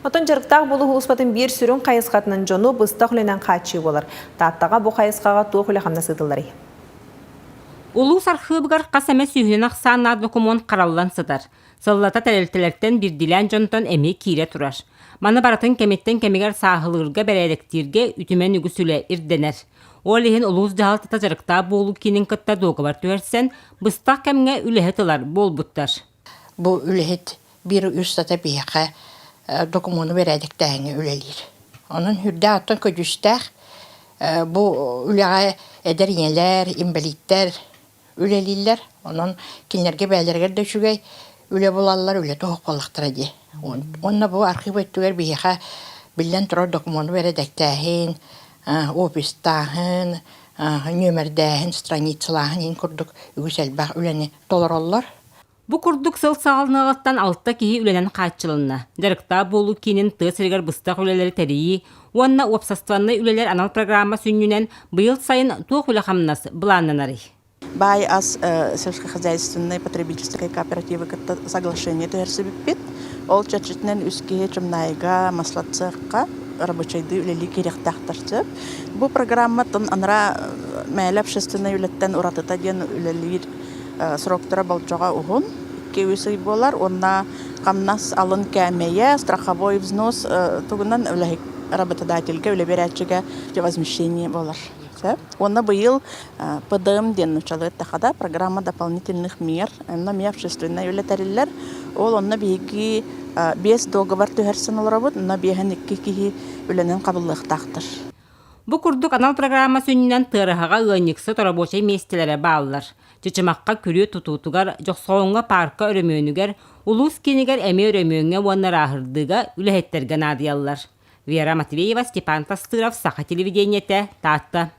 Отон жарықтақ болу ұлыспатын бір сүрін қайысқатының жону бұстақ үленен қатшы болар. Таттаға бұл қайысқаға туық үлі қамна сыдылары. Улуу сархыбыгар қасаме сүйінен ақсан документ қаралылан сыдар. Сыллата тәрелтелерттен бір дилен жонтон әме кире тұрар. Маны баратын кеметтен кемегер сағылырға бәрәліктірге үтімен үгісілі ирденер. Ол ехін улуыз жағалтата жарықта болу кенін кытта доғабар түрерсен, бұстақ кәмге үліхетілар бол бұттар. Бұл үліхет бір үстата бейқа документы бәрәліктәңі үлелер. Оның хүрді аттан көдістәқ бұл үліға әдер енелер, инвалидтер үлелілер. Оның кенлерге бәлергер дөшігей үлі болалар үлі тоқ болақтыра де. Онна бұл архив өттігер бейқа білден тұрар документы бәрәліктәғін, офистағын, нөмірдәғін, страницалағын ең күрдік үгісәлбәқ үләне толар олар. Бу курдук сыл сағалынағыттан алтта кихи үленен қатчылынна. Жарықта болу кейнін тысыргар бұстақ үлелері тәрейі, онна опсастванны үлелер анал программа сүннінен бұйыл сайын туық үлі қамнас бұланнанары. Бай аз сельскохозяйственной потребительской кооперативы соглашение тәрсібіппет. Ол чачетнен үске чымнайға маслатсыққа рабочайды үлелі керектақтарсы. Бұл программа тын анра мәлі общественный үлеттен ұратыта ден үлелер сроктора болчаға уғын. Кеуісі болар, онна қамнас алын кәмейе, страховой взнос тұғынан работодательге, үлі берәтчіге возмещение болар. Онна бұйыл ПДМ ден ұчалы тақада программа дополнительных мер, онна общественный үлетәрілер, ол онна бейгі 5 договор түхерсін олар бұд, онна бейген 2 кейі үленен қабыллық тақтыр. Бу курдук анал программа сүннен тырыхаға ығынексы торабочай местелері бағылар. Чычымаққа күрі тұтутугар, жоқсоңға парка өрөмөнігер, улус кенігер әме өрөмөнге оннар ахырдыға үліхеттерген адиялар. Вера Матвеева, Степан Тастыров, Саха телевидениеті, Татта.